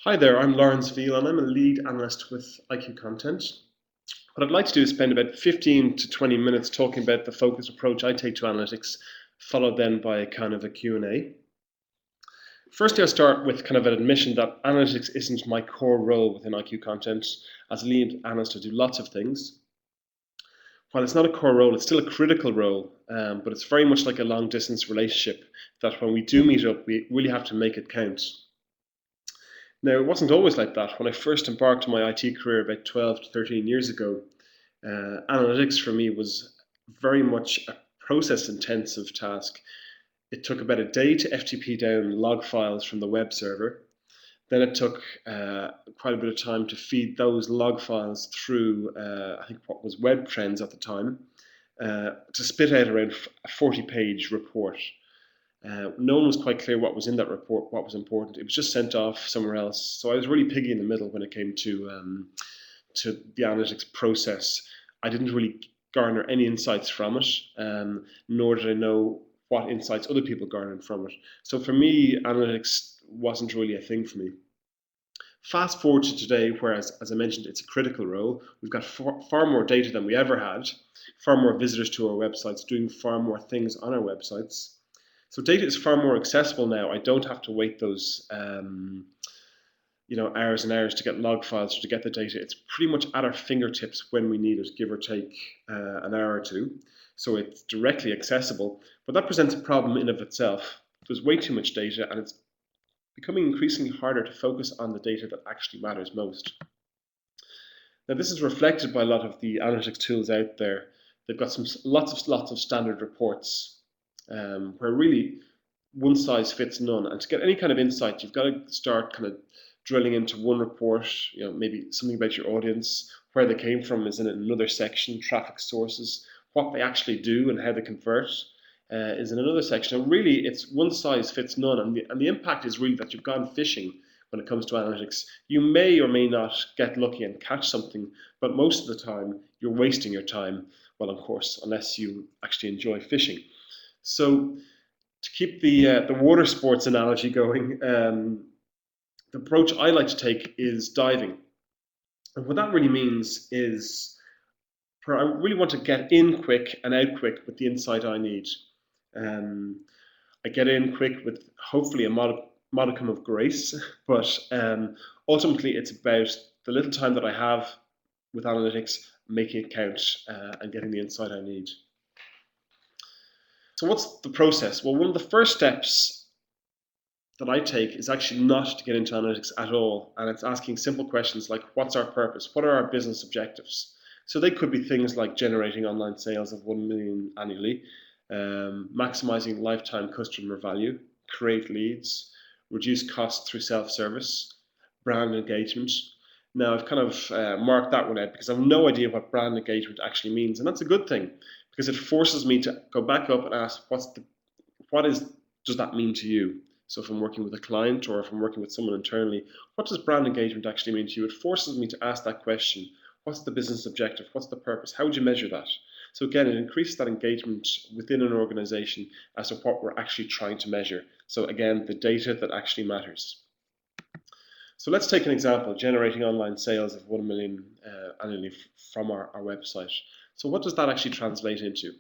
Hi there, I'm Laurence Veale and I'm a lead analyst with IQ Content. What I'd like to do is spend about 15 to 20 minutes talking about the focused approach I take to analytics, followed then by a kind of a Q&A. Firstly, I'll start with kind of an admission that analytics isn't my core role within IQ Content. As a lead analyst, I do lots of things. While it's not a core role, it's still a critical role, but it's very much like a long distance relationship that when we do meet up, we really have to make it count. Now, it wasn't always like that. When I first embarked on my IT career about 12 to 13 years ago, analytics for me was very much a process intensive task. It took about a day to FTP down log files from the web server. Then it took quite a bit of time to feed those log files through, I think, what was Web Trends at the time, to spit out around a 40-page report. No one was quite clear what was in that report, what was important. It was just sent off somewhere else. So I was really piggy in the middle when it came to the analytics process. I didn't really garner any insights from it, nor did I know what insights other people garnered from it. So for me, analytics wasn't really a thing for me. Fast forward to today, whereas, as I mentioned, it's a critical role. We've got far more data than we ever had, far more visitors to our websites, doing far more things on our websites. So data is far more accessible now. I don't have to wait those hours and hours to get log files or to get the data. It's pretty much at our fingertips when we need it, give or take an hour or two. So it's directly accessible, but that presents a problem in of itself. There's way too much data and it's becoming increasingly harder to focus on the data that actually matters most. Now this is reflected by a lot of the analytics tools out there. They've got lots of standard reports where really one size fits none. And to get any kind of insight, you've got to start kind of drilling into one report, maybe something about your audience, where they came from is in another section, traffic sources, what they actually do and how they convert is in another section. And really, it's one size fits none. And the impact is really that you've gone fishing when it comes to analytics. You may or may not get lucky and catch something, but most of the time, you're wasting your time. Well, of course, unless you actually enjoy fishing. So to keep the water sports analogy going, the approach I like to take is diving. And what that really means is I really want to get in quick and out quick with the insight I need. I get in quick with hopefully a modicum of grace, but ultimately it's about the little time that I have with analytics, making it count and getting the insight I need. So what's the process? Well, one of the first steps that I take is actually not to get into analytics at all. And it's asking simple questions like, what's our purpose? What are our business objectives? So they could be things like generating online sales of 1 million annually, maximizing lifetime customer value, create leads, reduce costs through self-service, brand engagement. Now I've kind of marked that one out because I have no idea what brand engagement actually means. And that's a good thing because it forces me to go back up and ask, does that mean to you? So if I'm working with a client or if I'm working with someone internally, what does brand engagement actually mean to you? It forces me to ask that question. What's the business objective? What's the purpose? How would you measure that? So again, it increases that engagement within an organization as to what we're actually trying to measure. So again, the data that actually matters. So let's take an example, generating online sales of 1 million annually from our website. So what does that actually translate into?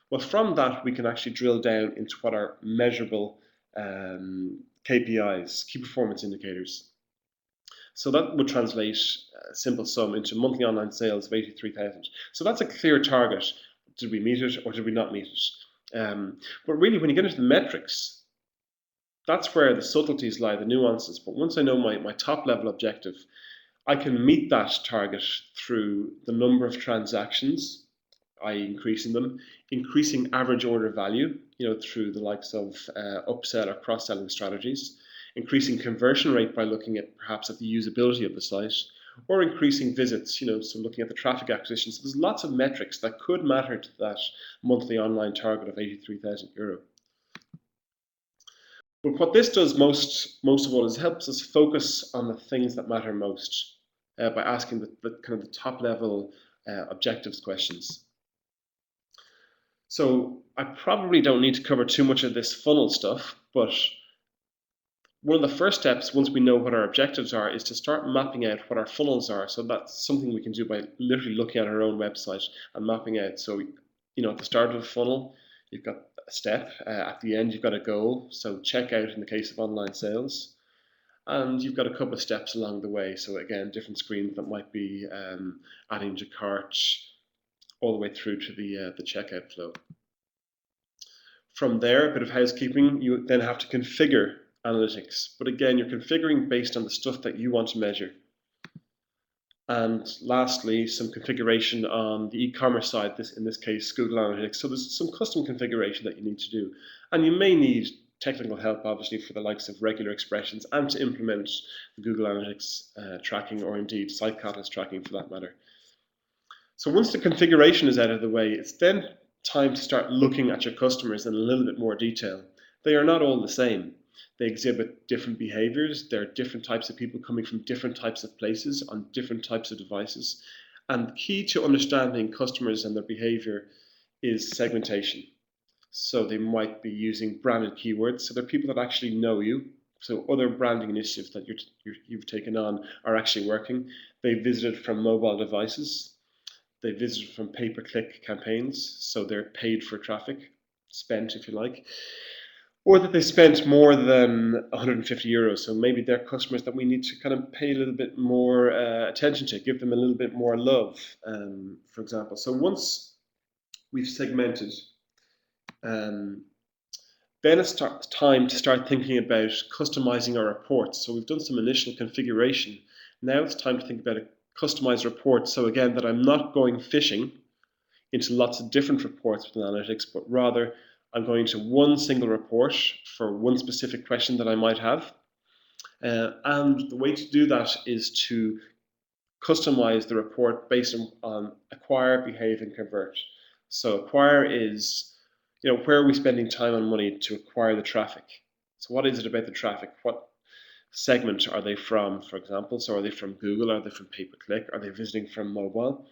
Well, from that, we can actually drill down into what are measurable KPIs, key performance indicators. So that would translate a simple sum into monthly online sales of 83,000. So that's a clear target. Did we meet it or did we not meet it? But really, when you get into the metrics, that's where the subtleties lie, the nuances. But once I know my top level objective, I can meet that target through the number of transactions, i.e. increasing them, increasing average order value, through the likes of upsell or cross-selling strategies, increasing conversion rate by looking at perhaps at the usability of the site, or increasing visits, so looking at the traffic acquisition. So there's lots of metrics that could matter to that monthly online target of €83,000. But what this does most of all is helps us focus on the things that matter most by asking the kind of the top level objectives questions. So I probably don't need to cover too much of this funnel stuff, but one of the first steps, once we know what our objectives are, is to start mapping out what our funnels are. So that's something we can do by literally looking at our own website and mapping out. So, at the start of a funnel, you've got a step. At the end, you've got a goal. So checkout in the case of online sales. And you've got a couple of steps along the way. So again, different screens that might be adding to cart all the way through to the checkout flow. From there, a bit of housekeeping, you then have to configure analytics. But again, you're configuring based on the stuff that you want to measure. And lastly, some configuration on the e-commerce side, in this case, Google Analytics. So there's some custom configuration that you need to do. And you may need technical help, obviously, for the likes of regular expressions and to implement the Google Analytics tracking, or indeed site catalyst tracking for that matter. So once the configuration is out of the way, it's then time to start looking at your customers in a little bit more detail. They are not all the same. They exhibit different behaviors. There are different types of people coming from different types of places on different types of devices. And the key to understanding customers and their behavior is segmentation. So they might be using branded keywords. So they're people that actually know you. So other branding initiatives that you've taken on are actually working. They visited from mobile devices. They visited from pay-per-click campaigns. So they're paid for traffic, spent if you like. Or that they spent more than 150 euros. So maybe they're customers that we need to kind of pay a little bit more attention to, give them a little bit more love, for example. So once we've segmented, then it's time to start thinking about customizing our reports. So we've done some initial configuration. Now it's time to think about a customized report. So again, that I'm not going fishing into lots of different reports with analytics, but rather I'm going to one single report for one specific question that I might have. And the way to do that is to customize the report based on acquire, behave, and convert. So acquire is, where are we spending time and money to acquire the traffic? So what is it about the traffic? What segment are they from, for example? So are they from Google? Are they from pay-per-click? Are they visiting from mobile?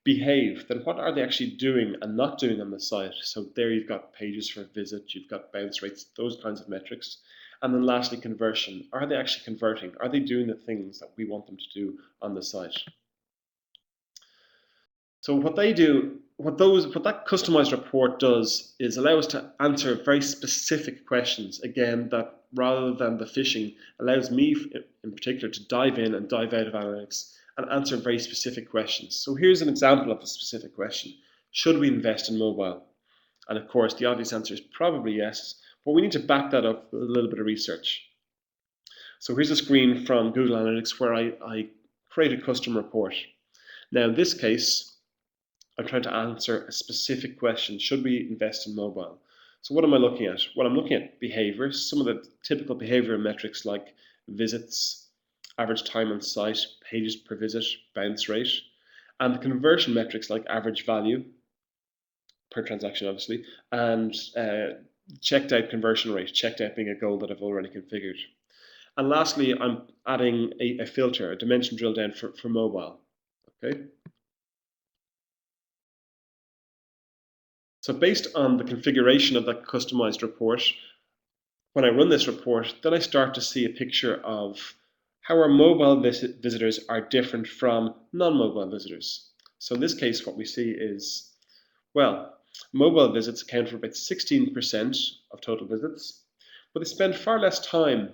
Behave, then what are they actually doing and not doing on the site? So there you've got pages per visit, you've got bounce rates, those kinds of metrics. And then lastly, conversion. Are they actually converting? Are they doing the things that we want them to do on the site? So what they do, what that customized report does is allow us to answer very specific questions. Again, that rather than the fishing, allows me in particular to dive in and dive out of analytics and answer very specific questions. So here's an example of a specific question. Should we invest in mobile? And of course, the obvious answer is probably yes, but we need to back that up with a little bit of research. So here's a screen from Google Analytics where I create a custom report. Now in this case, I'm trying to answer a specific question. Should we invest in mobile? So what am I looking at? Well, I'm looking at behaviors, some of the typical behavioral metrics like visits, average time on site, pages per visit, bounce rate, and the conversion metrics like average value per transaction, obviously, and checked out conversion rate, checked out being a goal that I've already configured. And lastly, I'm adding a filter, a dimension drill down for mobile. Okay. So based on the configuration of that customized report, when I run this report, then I start to see a picture of how our mobile visitors are different from non-mobile visitors. So in this case, what we see is, well, mobile visits account for about 16% of total visits, but they spend far less time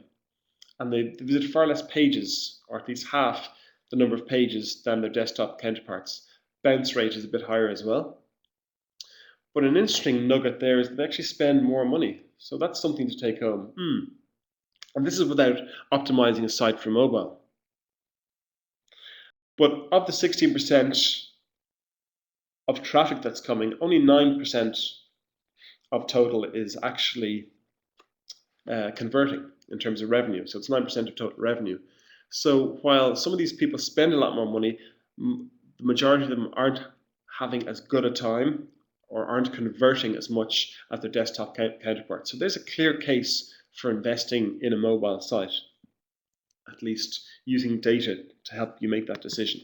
and they visit far less pages, or at least half the number of pages than their desktop counterparts. Bounce rate is a bit higher as well. But an interesting nugget there is that they actually spend more money. So that's something to take home. And this is without optimizing a site for mobile. But of the 16% of traffic that's coming, only 9% of total is actually converting in terms of revenue. So it's 9% of total revenue. So while some of these people spend a lot more money, the majority of them aren't having as good a time or aren't converting as much as their desktop counterparts. So there's a clear case for investing in a mobile site, at least using data to help you make that decision.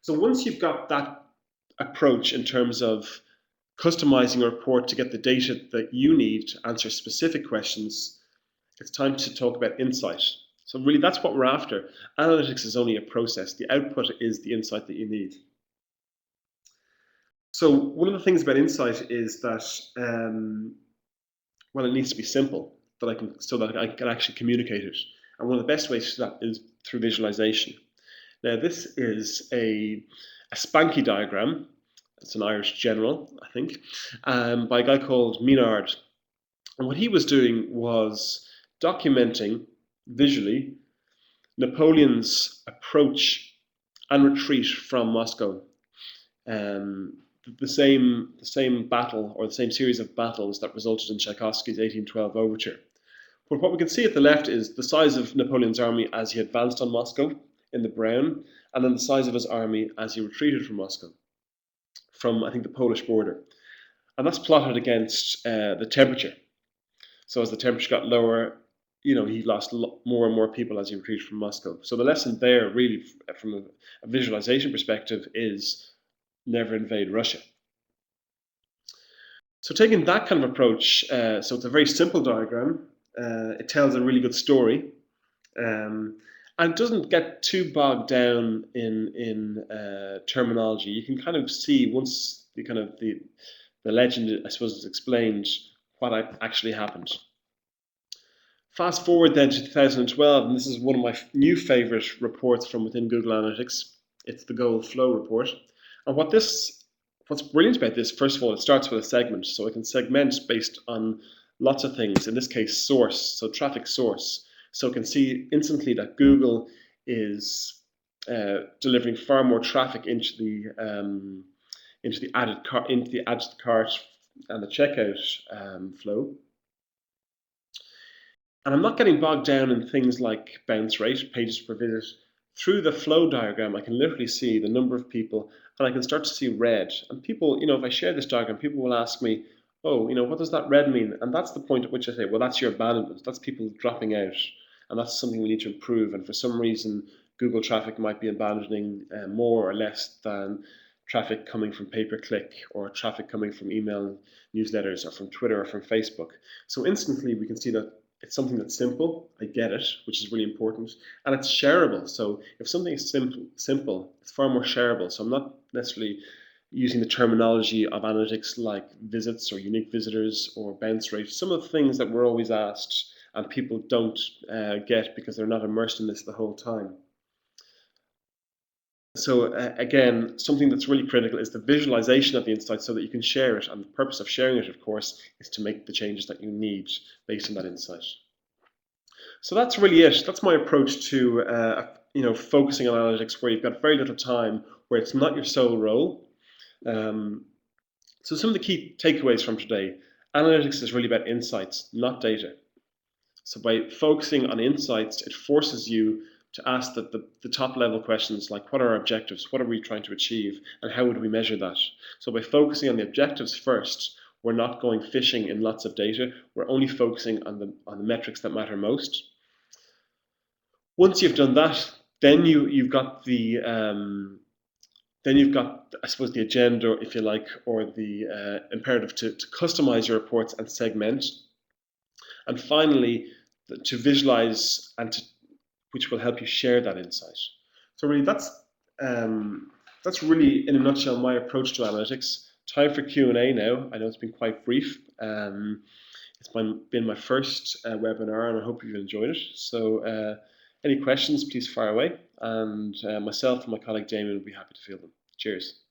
So once you've got that approach in terms of customizing a report to get the data that you need to answer specific questions, It's time to talk about insight. So really that's what we're after. Analytics is only a process. The output is the insight that you need. So one of the things about insight is that, well, it needs to be simple so that I can actually communicate it. And one of the best ways to that is through visualization. Now this is a Spanky diagram. It's an Irish general, I think, by a guy called Maynard. And what he was doing was documenting visually Napoleon's approach and retreat from Moscow. The same battle, or the same series of battles that resulted in Tchaikovsky's 1812 overture. But what we can see at the left is the size of Napoleon's army as he advanced on Moscow in the brown, and then the size of his army as he retreated from Moscow, from I think the Polish border. And that's plotted against the temperature. So as the temperature got lower, he lost more and more people as he retreated from Moscow. So the lesson there, really, from a visualization perspective, is never invade Russia. So taking that kind of approach, so it's a very simple diagram. It tells a really good story, and it doesn't get too bogged down in terminology. You can kind of see once the legend, I suppose, is explained, what actually happened. Fast forward then to 2012, and this is one of my new favorite reports from within Google Analytics. It's the Goal Flow report. And what's brilliant about this, first of all, it starts with a segment. So I can segment based on lots of things, in this case, source, so traffic source. So I can see instantly that Google is delivering far more traffic into the added cart and the checkout flow. And I'm not getting bogged down in things like bounce rate, pages per visit. Through the flow diagram, I can literally see the number of people, and I can start to see red. And people, if I share this diagram, people will ask me, oh, what does that red mean? And that's the point at which I say, well, that's your abandonment. That's people dropping out. And that's something we need to improve. And for some reason, Google traffic might be abandoning more or less than traffic coming from pay-per-click or traffic coming from email newsletters or from Twitter or from Facebook. So instantly, we can see that it's something that's simple, I get it, which is really important, and it's shareable. So if something is simple, it's far more shareable. So I'm not necessarily using the terminology of analytics like visits or unique visitors or bounce rate. Some of the things that we're always asked and people don't get because they're not immersed in this the whole time. So again, something that's really critical is the visualization of the insight so that you can share it. And the purpose of sharing it, of course, is to make the changes that you need based on that insight. So that's really it. That's my approach to focusing on analytics, where you've got very little time, where it's not your sole role. So some of the key takeaways from today: analytics is really about insights, not data. So by focusing on insights, it forces you to ask the top level questions like, what are our objectives? What are we trying to achieve? And how would we measure that? So by focusing on the objectives first, we're not going fishing in lots of data. We're only focusing on the metrics that matter most. Once you've done that, then you've got I suppose the agenda, if you like, or the imperative to customize your reports and segment. And finally, to visualize which will help you share that insight. So really, that's really, in a nutshell, my approach to analytics. Time for Q&A now. I know it's been quite brief. It's been my first webinar, and I hope you've enjoyed it. So any questions, please fire away, and myself and my colleague Damien will be happy to field them. Cheers.